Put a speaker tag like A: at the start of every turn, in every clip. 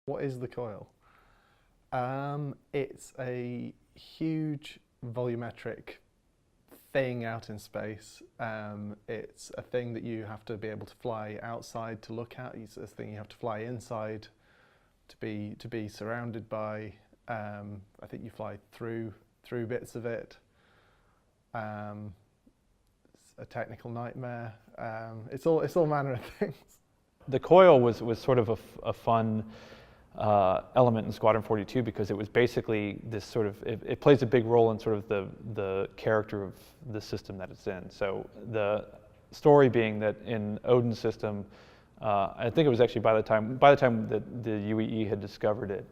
A: What is the coil? It's a huge volumetric thing out in space. It's a thing that you have to be able to fly outside to look at. It's a thing you have to fly inside to be surrounded by. I think you fly through bits of it. It's a technical nightmare. It's all manner of things.
B: The coil was sort of a fun element in Squadron 42 because it was basically this sort of, it plays a big role in sort of the character of the system that it's in. So the story being that in Odin's system, I think it was actually by the time that the UEE had discovered it,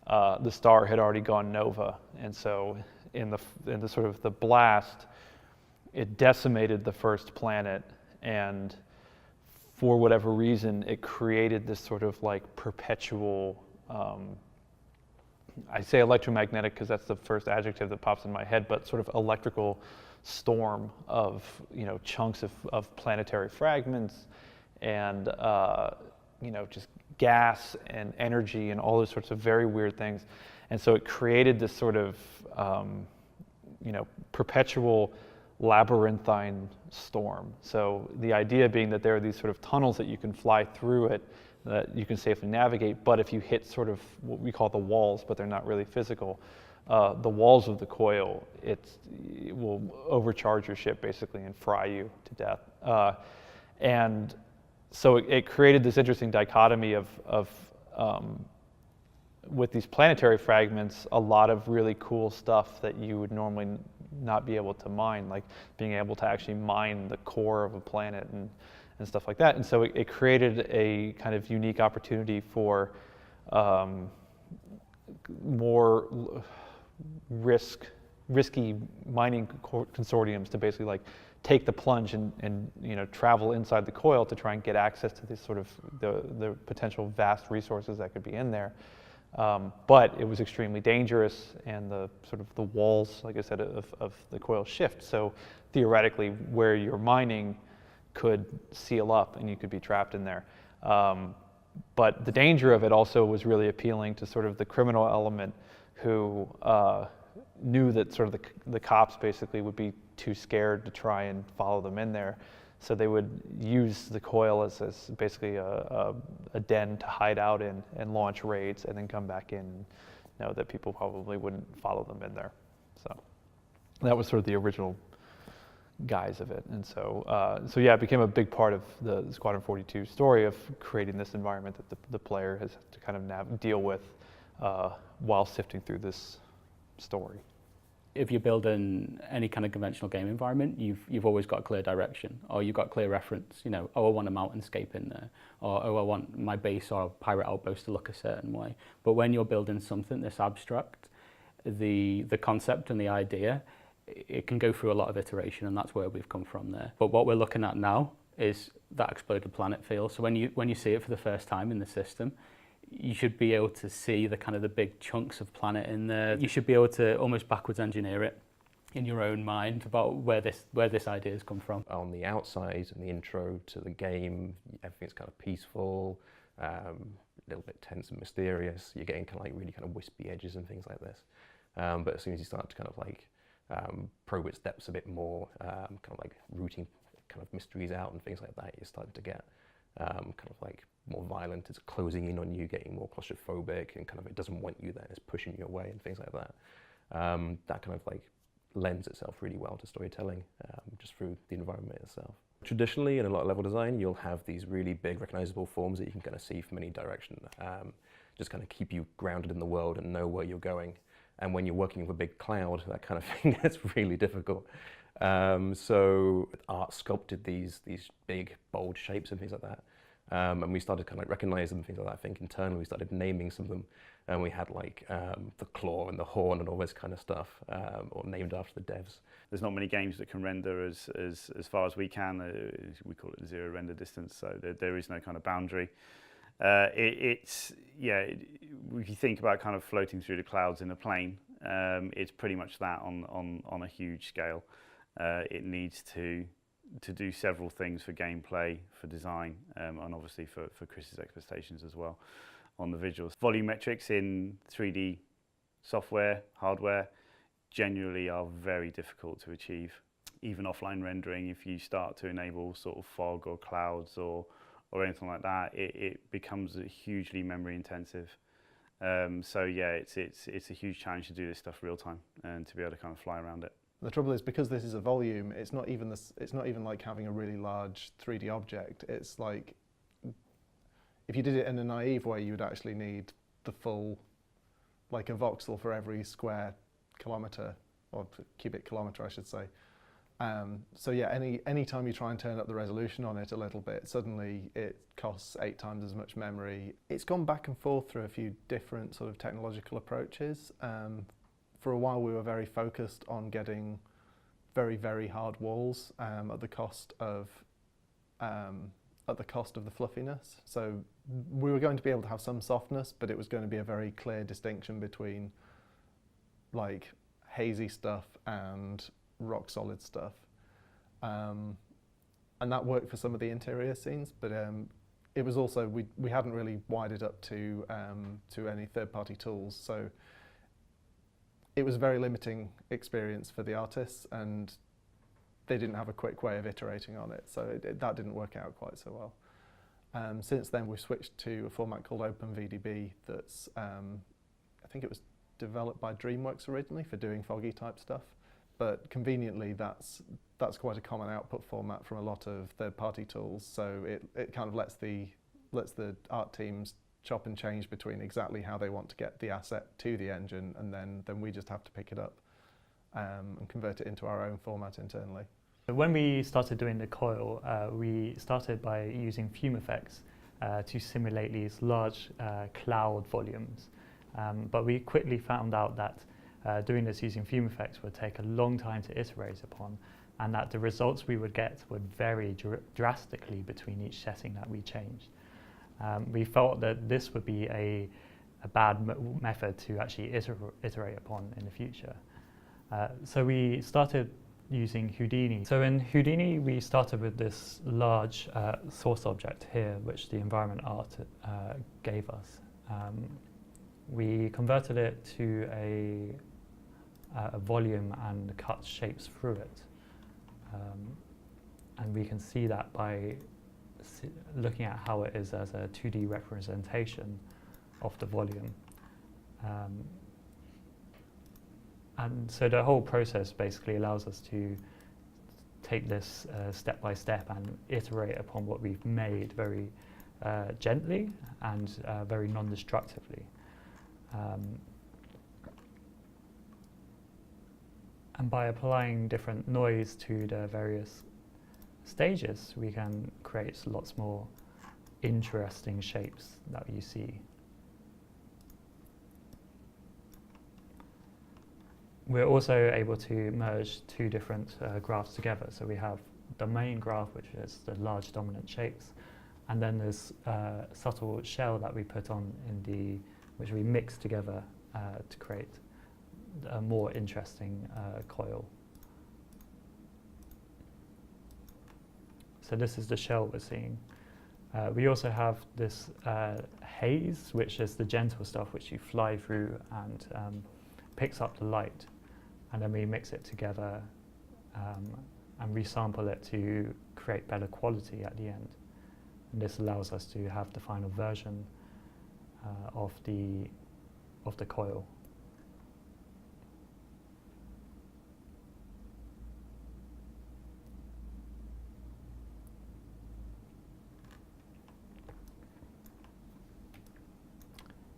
B: the star had already gone nova, and so in the sort of the blast, it decimated the first planet, and for whatever reason, it created this sort of like perpetual, I say electromagnetic because that's the first adjective that pops in my head, but sort of electrical storm of, chunks of planetary fragments and, just gas and energy and all those sorts of very weird things. And so it created this sort of, perpetual labyrinthine storm. So the idea being that there are these sort of tunnels that you can fly through it, that you can safely navigate, but if you hit sort of what we call the walls, but they're not really physical, the walls of the coil, it will overcharge your ship basically and fry you to death. And so it created this interesting dichotomy of with these planetary fragments, a lot of really cool stuff that you would normally not be able to mine, like being able to actually mine the core of a planet and stuff like that. And so it created a kind of unique opportunity for more risky mining consortiums to basically like take the plunge and travel inside the coil to try and get access to this sort of the potential vast resources that could be in there. But it was extremely dangerous, and the sort of the walls, like I said, of the coil shift. So theoretically, where you're mining could seal up and you could be trapped in there. But the danger of it also was really appealing to sort of the criminal element who knew that sort of the cops basically would be too scared to try and follow them in there. So they would use the coil as basically a den to hide out in and launch raids and then come back in and know that people probably wouldn't follow them in there. So that was sort of the original guise of it. And so yeah, it became a big part of the Squadron 42 story of creating this environment that the player has to kind of deal with while sifting through this story.
C: If you're building any kind of conventional game environment, you've always got a clear direction, or you've got clear reference. Oh, I want a mountainscape in there, or oh, I want my base or pirate outpost to look a certain way. But when you're building something this abstract, the concept and the idea, it can go through a lot of iteration, and that's where we've come from there. But what we're looking at now is that exploded planet feel. So when you see it for the first time in the system, you should be able to see the kind of the big chunks of planet in there. You should be able to almost backwards engineer it in your own mind about where this idea has come from.
D: On the outside, in the intro to the game, everything's kind of peaceful, a little bit tense and mysterious. You're getting kind of like really kind of wispy edges and things like this. But as soon as you start to kind of like probe its depths a bit more, kind of like rooting kind of mysteries out and things like that, you're starting to get kind of like more violent. It's closing in on you, getting more claustrophobic, and kind of it doesn't want you there, it's pushing you away and things like that. That kind of like lends itself really well to storytelling, just through the environment itself. Traditionally, in a lot of level design, you'll have these really big recognizable forms that you can kind of see from any direction, just kind of keep you grounded in the world and know where you're going. And when you're working with a big cloud, that kind of thing gets really difficult. So art sculpted these big, bold shapes and things like that. And we started kind of like recognizing them, things like that. I think internally we started naming some of them, and we had like the claw and the horn and all this kind of stuff, or named after the devs.
E: There's not many games that can render as far as we can. We call it zero render distance, so there is no kind of boundary. If you think about kind of floating through the clouds in a plane, it's pretty much that on a huge scale. It needs to do several things for gameplay, for design, and obviously for Chris's expectations as well. on the visuals. Volumetrics in 3D software, hardware, generally are very difficult to achieve. Even offline rendering, if you start to enable sort of fog or clouds or anything like that, it becomes hugely memory intensive. So yeah, it's a huge challenge to do this stuff real time and to be able to kind of fly around it.
A: The trouble is, because this is a volume, it's not even like having a really large 3D object. It's like, if you did it in a naive way, you would actually need the full, like a voxel for every square kilometre, or cubic kilometre I should say. So yeah, any time you try and turn up the resolution on it a little bit, suddenly it costs 8 times as much memory. It's gone back and forth through a few different sort of technological approaches. For a while we were very focused on getting very, very hard walls at the cost of the fluffiness. So we were going to be able to have some softness, but it was going to be a very clear distinction between like hazy stuff and rock solid stuff, and that worked for some of the interior scenes, but it was also, we hadn't really wired it up to any third-party tools, so it was a very limiting experience for the artists, and they didn't have a quick way of iterating on it, so that didn't work out quite so well. Since then we've switched to a format called OpenVDB that's, I think it was developed by DreamWorks originally for doing foggy type stuff. But conveniently, that's quite a common output format from a lot of third-party tools. So it kind of lets the art teams chop and change between exactly how they want to get the asset to the engine, and then we just have to pick it up and convert it into our own format internally.
F: When we started doing the Coil, we started by using fume effects to simulate these large cloud volumes. But we quickly found out that doing this using fume effects would take a long time to iterate upon, and that the results we would get would vary drastically between each setting that we changed. We felt that this would be a bad method to actually iterate upon in the future. So we started using Houdini. So in Houdini, we started with this large source object here, which the environment art gave us. We converted it to a volume and cut shapes through it. And we can see that by looking at how it is as a 2D representation of the volume. And so the whole process basically allows us to take this step by step and iterate upon what we've made very gently and very non-destructively. And by applying different noise to the various stages, we can create lots more interesting shapes that you see. We're also able to merge 2 different graphs together. So we have the main graph, which is the large dominant shapes, and then there's a subtle shell that we put on which we mix together to create a more interesting coil. So this is the shell we're seeing. We also have this haze, which is the gentle stuff which you fly through and picks up the light, and then we mix it together and resample it to create better quality at the end. And this allows us to have the final version of the coil.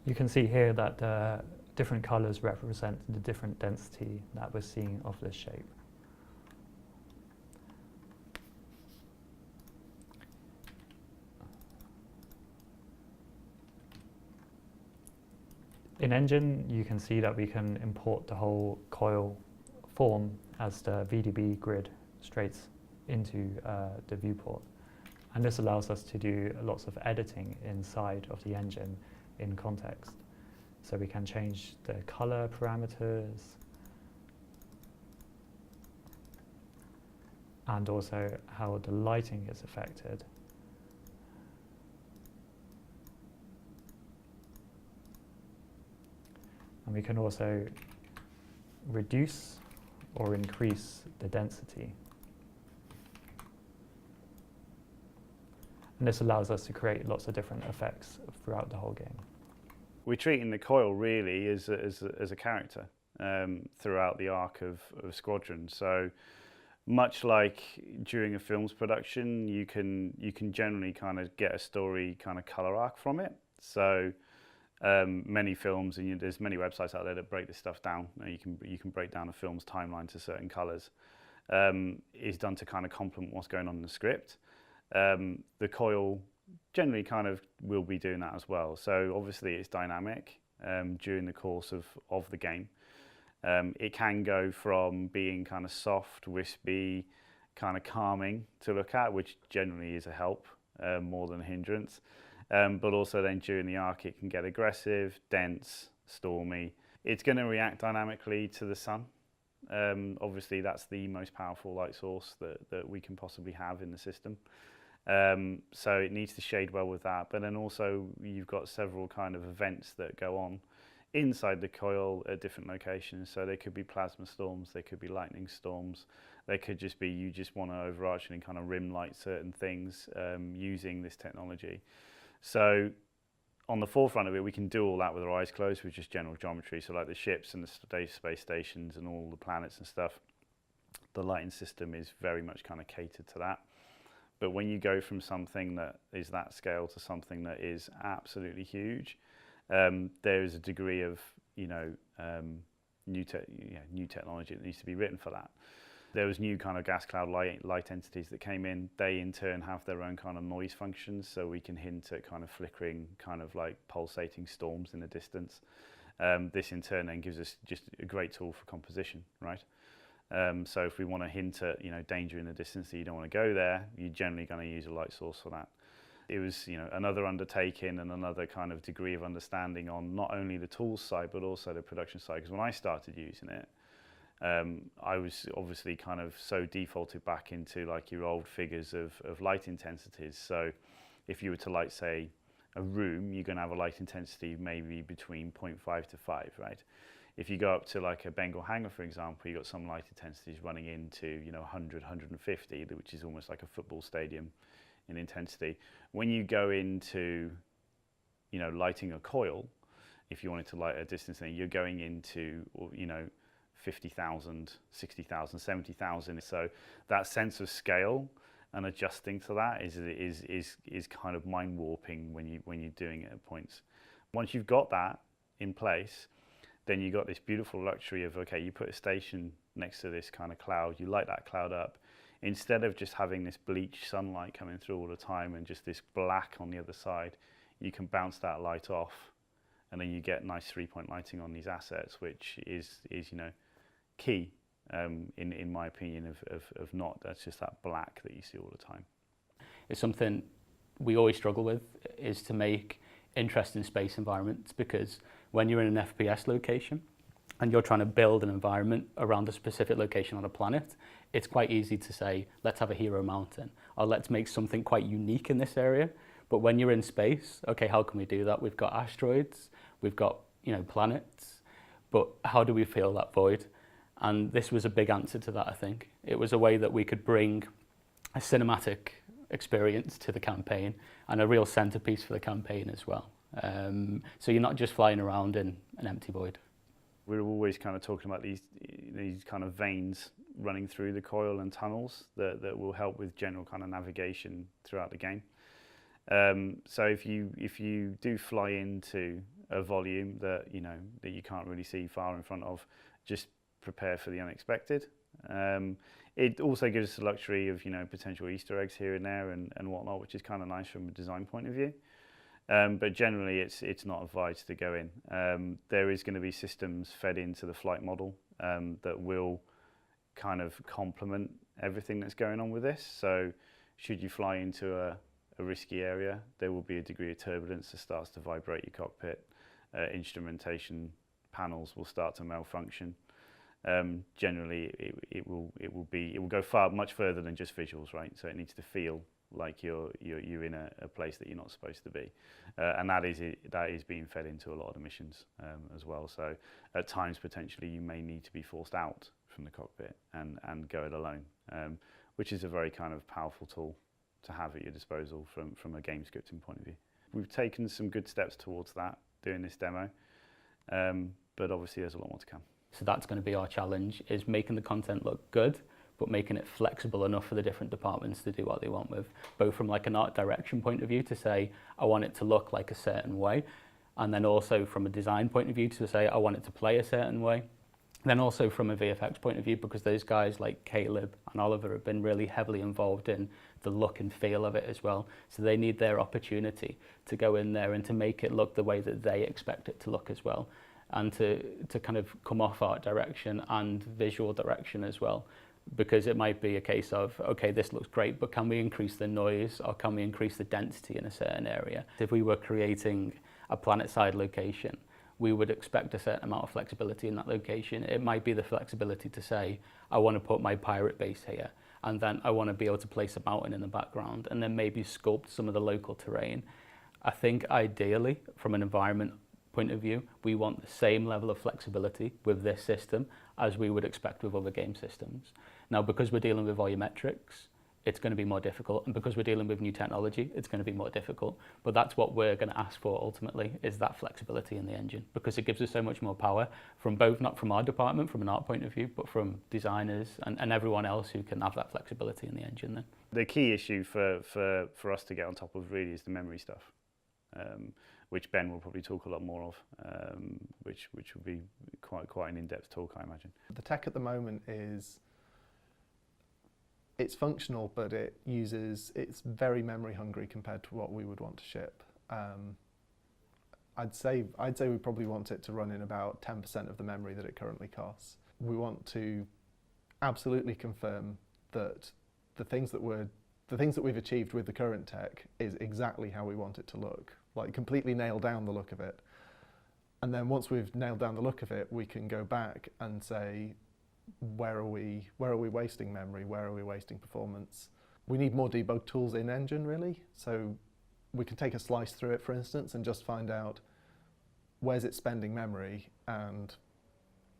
F: You can see here that different colors represent the different density that we're seeing of this shape. In Engine, you can see that we can import the whole coil form as the VDB grid straight into the viewport. And this allows us to do lots of editing inside of the engine in context. So we can change the color parameters and also how the lighting is affected. And we can also reduce or increase the density. And this allows us to create lots of different effects throughout the whole game.
E: We're treating the Coil really as a character throughout the arc of Squadron. So much like during a film's production, you can generally kind of get a story kind of color arc from it. So many films, and there's many websites out there that break this stuff down. You can break down a film's timeline to certain colors. Is done to kind of complement what's going on in the script. The Coil generally kind of will be doing that as well. So obviously it's dynamic during the course of the game. It can go from being kind of soft, wispy, kind of calming to look at, which generally is a help more than a hindrance. But also then during the arc it can get aggressive, dense, stormy. It's going to react dynamically to the sun. Obviously that's the most powerful light source that we can possibly have in the system. So it needs to shade well with that, but then also you've got several kind of events that go on inside the Coil at different locations. So they could be plasma storms, they could be lightning storms, they could just be you just want to overarch and kind of rim light certain things using this technology. So on the forefront of it, we can do all that with our eyes closed with just general geometry. So like the ships and the space stations and all the planets and stuff, the lighting system is very much kind of catered to that. But when you go from something that is that scale to something that is absolutely huge, there is a degree of new technology that needs to be written for that. There was new kind of gas cloud light entities that came in. They in turn have their own kind of noise functions, so we can hint at kind of flickering, kind of like pulsating storms in the distance. This in turn then gives us just a great tool for composition, right? So if we want to hint at danger in the distance that you don't want to go there, you're generally going to use a light source for that. It was another undertaking and another kind of degree of understanding on not only the tools side but also the production side. Because when I started using it, I was obviously kind of so defaulted back into like your old figures of light intensities. So if you were to light, say, a room, you're going to have a light intensity maybe between 0.5 to 5, right? If you go up to like a Bengal hangar, for example, you've got some light intensities running into 100, 150, which is almost like a football stadium in intensity. When you go into lighting a Coil, if you wanted to light a distance thing, you're going into 50,000, 60,000, 70,000. So that sense of scale and adjusting to that is kind of mind warping when you're doing it at points. Once you've got that in place, then you got this beautiful luxury of, okay, you put a station next to this kind of cloud, you light that cloud up. Instead of just having this bleached sunlight coming through all the time and just this black on the other side, you can bounce that light off, and then you get nice 3-point lighting on these assets, which is key in my opinion of not, that's just that black that you see all the time.
C: It's something we always struggle with, is to make interesting space environments, because when you're in an FPS location and you're trying to build an environment around a specific location on a planet, it's quite easy to say, let's have a hero mountain, or let's make something quite unique in this area. But when you're in space, okay, how can we do that? We've got asteroids, we've got planets, but how do we fill that void? And this was a big answer to that, I think. It was a way that we could bring a cinematic experience to the campaign and a real centerpiece for the campaign as well. So you're not just flying around in an empty void.
E: We're always kind of talking about these kind of veins running through the Coil and tunnels that will help with general kind of navigation throughout the game. So if you do fly into a volume that you can't really see far in front of, just prepare for the unexpected. It also gives us the luxury of potential Easter eggs here and there and whatnot, which is kind of nice from a design point of view. But generally, it's not advised to go in. There is going to be systems fed into the flight model that will kind of complement everything that's going on with this. So should you fly into a risky area, there will be a degree of turbulence that starts to vibrate your cockpit. Instrumentation panels will start to malfunction. Generally, it will go much further than just visuals, right? So it needs to feel like you're in a place that you're not supposed to be, and that is being fed into a lot of the missions as well. So at times potentially you may need to be forced out from the cockpit and go it alone, which is a very kind of powerful tool to have at your disposal from a game scripting point of view. We've taken some good steps towards that doing this demo, but obviously there's a lot more to come.
C: So that's going to be our challenge, is making the content look good, but making it flexible enough for the different departments to do what they want with, both from like an art direction point of view to say, I want it to look like a certain way, and then also from a design point of view to say, I want it to play a certain way. Then also from a VFX point of view, because those guys like Caleb and Oliver have been really heavily involved in the look and feel of it as well. So they need their opportunity to go in there and to make it look the way that they expect it to look as well. And to kind of come off art direction and visual direction as well. Because it might be a case of, okay, this looks great, but can we increase the noise or can we increase the density in a certain area? If we were creating a planet-side location, we would expect a certain amount of flexibility in that location. It might be the flexibility to say, I want to put my pirate base here, and then I want to be able to place a mountain in the background, and then maybe sculpt some of the local terrain. I think ideally, from an environment point of view, we want the same level of flexibility with this system as we would expect with other game systems. Now, because we're dealing with volumetrics, it's going to be more difficult, and because we're dealing with new technology, it's going to be more difficult. But that's what we're going to ask for ultimately, is that flexibility in the engine, because it gives us so much more power from both, not from our department, from an art point of view, but from designers and everyone else who can have that flexibility in the engine then.
E: The key issue for us to get on top of really is the memory stuff, which Ben will probably talk a lot more of, which will be quite an in-depth talk, I imagine.
A: The tech at the moment it's functional, but it's very memory hungry compared to what we would want to ship. I'd say we probably want it to run in about 10% of the memory that it currently costs. We want to absolutely confirm that the things that we've achieved with the current tech is exactly how we want it to look. Like, completely nail down the look of it. And then once we've nailed down the look of it, we can go back and say, where are we wasting memory? Where are we wasting performance? We need more debug tools in engine, really. So we can take a slice through it, for instance, and just find out where's it spending memory and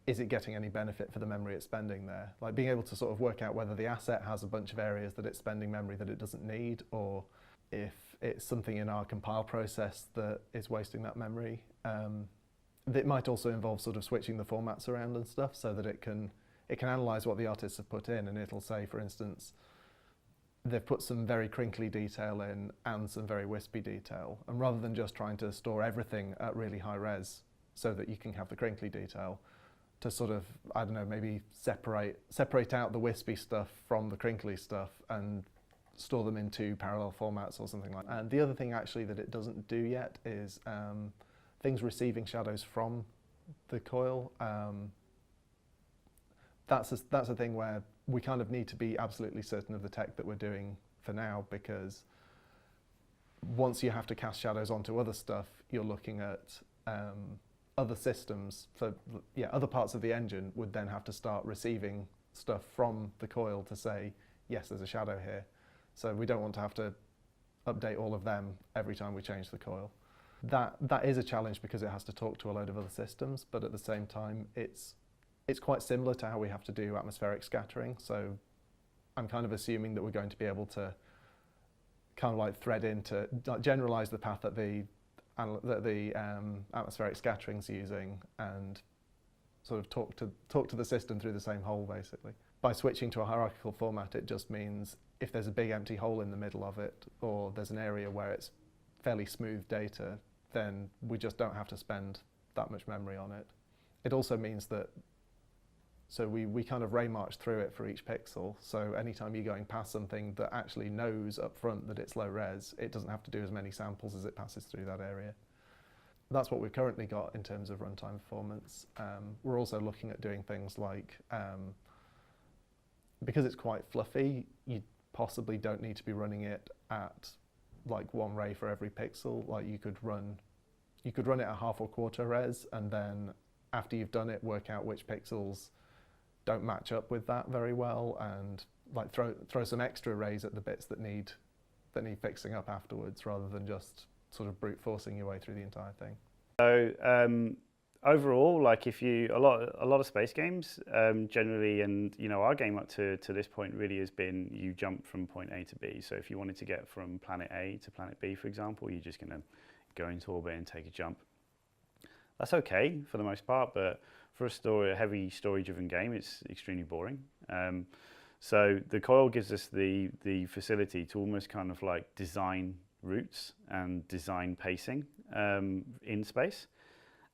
A: is it getting any benefit for the memory it's spending there? Like, being able to sort of work out whether the asset has a bunch of areas that it's spending memory that it doesn't need, or if it's something in our compile process that is wasting that memory. It might also involve sort of switching the formats around and stuff so that it can analyse what the artists have put in, and it'll say, for instance, they've put some very crinkly detail in and some very wispy detail. And rather than just trying to store everything at really high res so that you can have the crinkly detail, to sort of, I don't know, maybe separate out the wispy stuff from the crinkly stuff and store them in two parallel formats or something like that. And the other thing actually that it doesn't do yet is things receiving shadows from the coil. That's a thing where we kind of need to be absolutely certain of the tech that we're doing for now, because once you have to cast shadows onto other stuff, you're looking at other systems. So yeah, other parts of the engine would then have to start receiving stuff from the coil to say, yes, there's a shadow here. So we don't want to have to update all of them every time we change the coil. That is a challenge because it has to talk to a load of other systems, but at the same time, it's quite similar to how we have to do atmospheric scattering. So I'm kind of assuming that we're going to be able to kind of like thread into, generalize the path that the atmospheric scattering's using and sort of talk to the system through the same hole, basically. By switching to a hierarchical format, it just means if there's a big empty hole in the middle of it, or there's an area where it's fairly smooth data, then we just don't have to spend that much memory on it. It also means that, so we kind of ray march through it for each pixel, so anytime you're going past something that actually knows up front that it's low res, it doesn't have to do as many samples as it passes through that area. That's what we've currently got in terms of runtime performance. We're also looking at doing things like, because it's quite fluffy, you possibly don't need to be running it at like one ray for every pixel. Like you could run it at half or quarter res, and then after you've done it, work out which pixels don't match up with that very well, and like throw some extra rays at the bits that need that need fixing up afterwards, rather than just sort of brute forcing your way through the entire thing.
E: So overall, like if you a lot of space games generally, and our game up to this point really has been you jump from point A to B. So if you wanted to get from planet A to planet B, for example, you're just going to go into orbit and take a jump. That's okay for the most part, but for a heavy story-driven game, it's extremely boring. So the Coil gives us the facility to almost kind of like design routes and design pacing in space.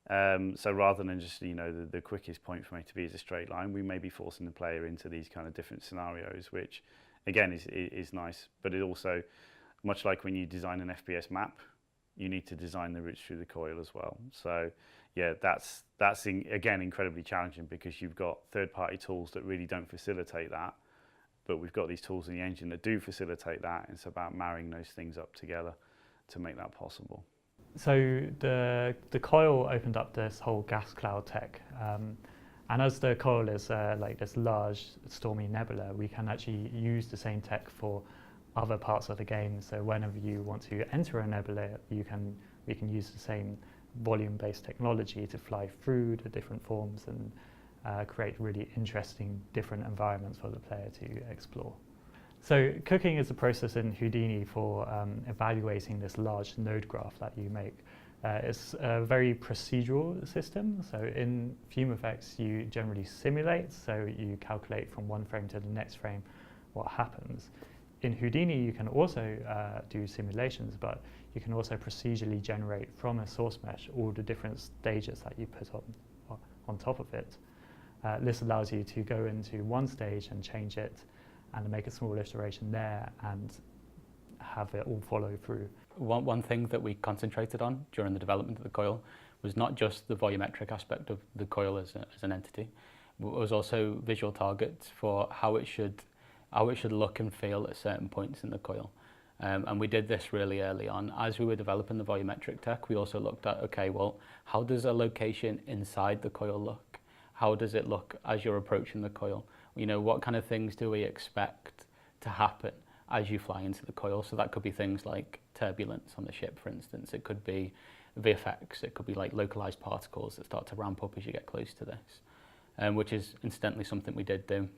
E: So rather than just the quickest point from A to B is a straight line, we may be forcing the player into these kind of different scenarios, which again is nice. But it also, much like when you design an FPS map, you need to design the routes through the Coil as well. So yeah, that's again incredibly challenging, because you've got third-party tools that really don't facilitate that, but we've got these tools in the engine that do facilitate that. It's about marrying those things up together to make that possible.
F: So the Coil opened up this whole gas cloud tech, and as the Coil is like this large stormy nebula, we can actually use the same tech for other parts of the game. So whenever you want to enter a nebula, we can use the same volume-based technology to fly through the different forms and create really interesting different environments for the player to explore. So cooking is a process in Houdini for evaluating this large node graph that you make. It's a very procedural system. So in FumeFX, you generally simulate, so you calculate from one frame to the next frame what happens. In Houdini, you can also do simulations, but you can also procedurally generate from a source mesh all the different stages that you put on top of it. This allows you to go into one stage and change it and make a small iteration there and have it all follow through.
C: One thing that we concentrated on during the development of the Coil was not just the volumetric aspect of the Coil as an entity, but it was also visual targets for how it should look and feel at certain points in the Coil. And we did this really early on. As we were developing the volumetric tech, we also looked at, okay, well, how does a location inside the Coil look? How does it look as you're approaching the Coil? What kind of things do we expect to happen as you fly into the Coil? So that could be things like turbulence on the ship, for instance. It could be VFX. It could be like localized particles that start to ramp up as you get close to this, which is incidentally something we did do.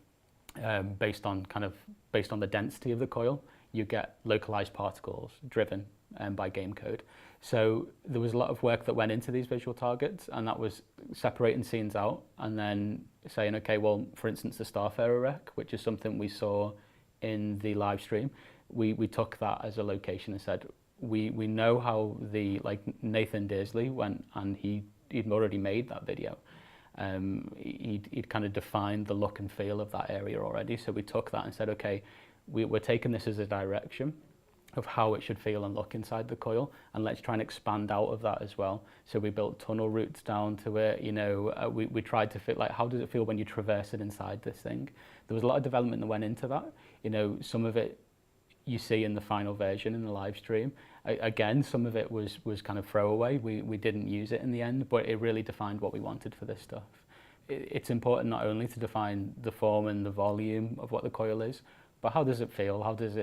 C: Based on the density of the Coil, you get localized particles driven by game code. So there was a lot of work that went into these visual targets, and that was separating scenes out and then saying, okay, well, for instance, the Starfarer wreck, which is something we saw in the live stream, we took that as a location and said, we know how Nathan Dearsley went, and he'd already made that video. He'd kind of defined the look and feel of that area already. So we took that and said, okay, we're taking this as a direction of how it should feel and look inside the Coil, and let's try and expand out of that as well. So we built tunnel routes down to it. We tried to fit, like, how does it feel when you traverse it inside this thing? There was a lot of development that went into that. Some of it you see in the final version in the live stream. Again, some of it was kind of throwaway. We didn't use it in the end, but it really defined what we wanted for this stuff. It's important not only to define the form and the volume of what the Coil is, but how does it feel? How does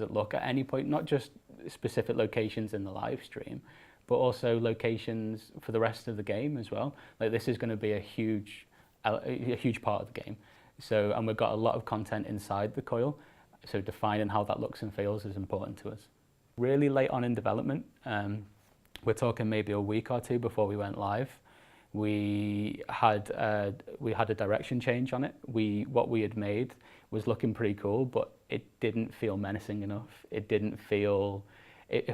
C: it look at any point? Not just specific locations in the live stream, but also locations for the rest of the game as well. Like, this is going to be a huge part of the game. So, and we've got a lot of content inside the Coil. So defining how that looks and feels is important to us. Really late on in development, we're talking maybe a week or two before we went live, we had a direction change on it. What we had made was looking pretty cool, but it didn't feel menacing enough. It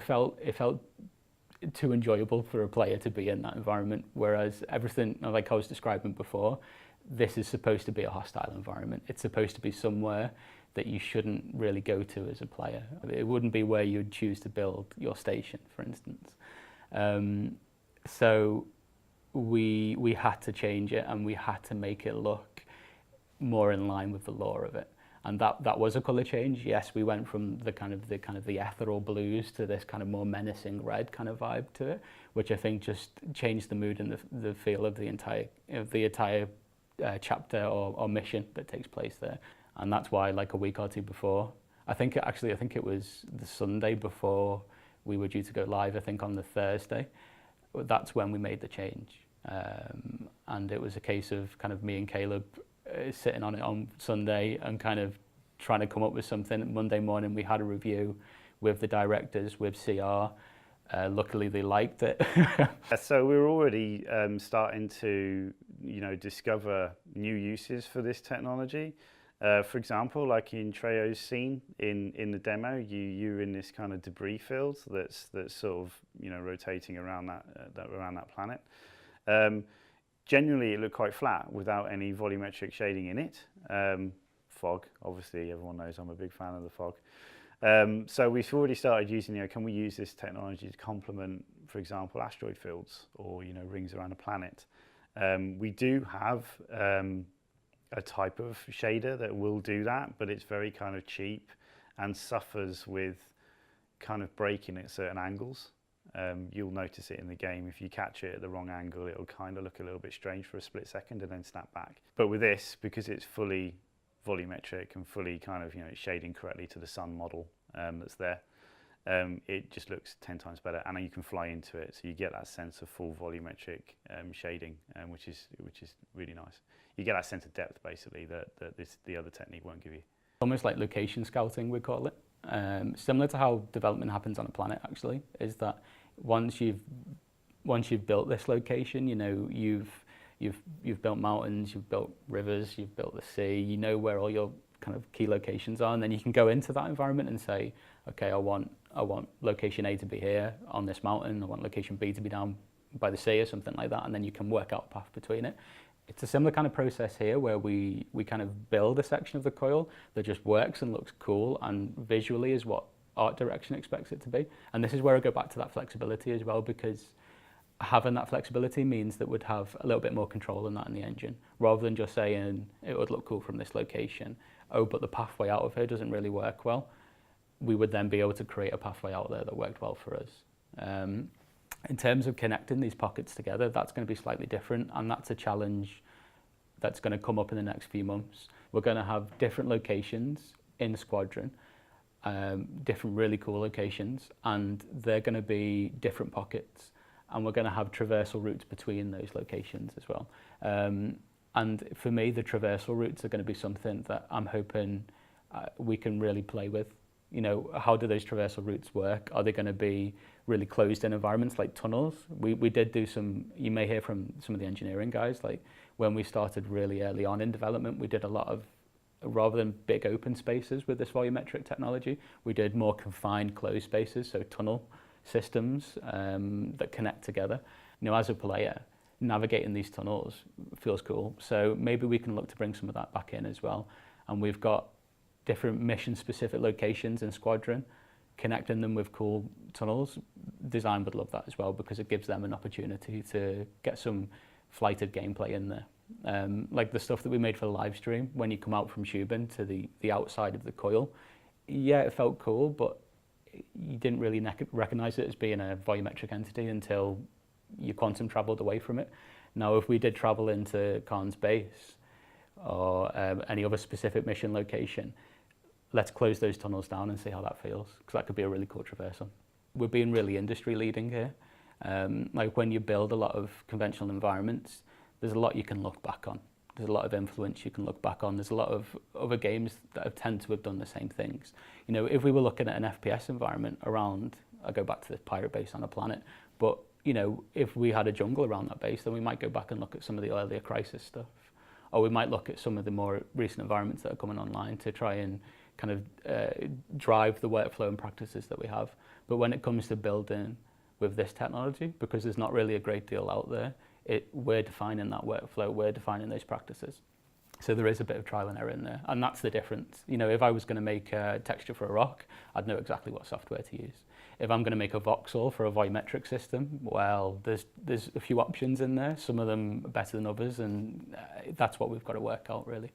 C: felt too enjoyable for a player to be in that environment, whereas everything, like I was describing before, this is supposed to be a hostile environment. It's supposed to be somewhere that you shouldn't really go to as a player. It wouldn't be where you'd choose to build your station, for instance. So we had to change it, and we had to make it look more in line with the lore of it. And that was a colour change. Yes, we went from the ethereal blues to this kind of more menacing red kind of vibe to it, which I think just changed the mood and the feel of the entire chapter or mission that takes place there. And that's why, like a week or two before, I think it was the Sunday before we were due to go live. I think on the Thursday, that's when we made the change. And it was a case of kind of me and Caleb sitting on it on Sunday and kind of trying to come up with something. Monday morning we had a review with the directors, with CR. Luckily they liked it.
E: So we were already starting to, discover new uses for this technology. For example, like in Treyo's scene in the demo, you're in this kind of debris field that's sort of rotating around that planet. Generally, it looked quite flat without any volumetric shading in it. Fog, obviously, everyone knows I'm a big fan of the fog. So we've already started using, can we use this technology to complement, for example, asteroid fields or rings around a planet? We do have a type of shader that will do that, but it's very kind of cheap and suffers with kind of breaking at certain angles. You'll notice it in the game. If you catch it at the wrong angle, it'll kind of look a little bit strange for a split second and then snap back. But with this, because it's fully volumetric and fully kind of shading correctly to the sun model that's there, it just looks 10 times better, and you can fly into it, so you get that sense of full volumetric shading, which is really nice. You get that sense of depth basically that the other technique won't give you.
C: Almost like location scouting, we call it. Similar to how development happens on a planet, actually, is that once you've built this location, you've built mountains, you've built rivers, you've built the sea, you know where all your kind of key locations are, and then you can go into that environment and say, okay, I want location A to be here on this mountain, I want location B to be down by the sea or something like that, and then you can work out a path between it. It's a similar kind of process here where we kind of build a section of the coil that just works and looks cool and visually is what art direction expects it to be. And this is where I go back to that flexibility as well, because having that flexibility means that we'd have a little bit more control on that in the engine, rather than just saying it would look cool from this location. Oh, but the pathway out of here doesn't really work well. We would then be able to create a pathway out there that worked well for us. In terms of connecting these pockets together, that's going to be slightly different, and that's a challenge that's going to come up in the next few months. We're going to have different locations in Squadron, different really cool locations, and they're going to be different pockets, and we're going to have traversal routes between those locations as well. And for me, the traversal routes are going to be something that I'm hoping we can really play with. How do those traversal routes work? Are they going to be really closed-in environments like tunnels? We did do some, you may hear from some of the engineering guys, like when we started really early on in development, we did a lot of, rather than big open spaces with this volumetric technology, we did more confined closed spaces, so tunnel systems that connect together. As a player, navigating these tunnels feels cool. So maybe we can look to bring some of that back in as well. And we've got different mission-specific locations in Squadron, connecting them with cool tunnels. Design would love that as well, because it gives them an opportunity to get some flighted gameplay in there. Like the stuff that we made for the live stream, when you come out from Shubin to the outside of the coil, yeah, it felt cool, but you didn't really recognize it as being a volumetric entity until you quantum traveled away from it. Now, if we did travel into Khan's base or any other specific mission location, let's close those tunnels down and see how that feels, because that could be a really cool traversal. We're being really industry leading here. Like when you build a lot of conventional environments, there's a lot you can look back on. There's a lot of influence you can look back on. There's a lot of other games that tend to have done the same things. If we were looking at an FPS environment around, I go back to this pirate base on a planet, but if we had a jungle around that base, then we might go back and look at some of the earlier Crisis stuff. Or we might look at some of the more recent environments that are coming online to try and kind of drive the workflow and practices that we have. But when it comes to building with this technology, because there's not really a great deal out there, we're defining that workflow, we're defining those practices. So there is a bit of trial and error in there, and that's the difference. If I was going to make a texture for a rock, I'd know exactly what software to use. If I'm going to make a voxel for a volumetric system, well, there's a few options in there, some of them are better than others, and that's what we've got to work out, really.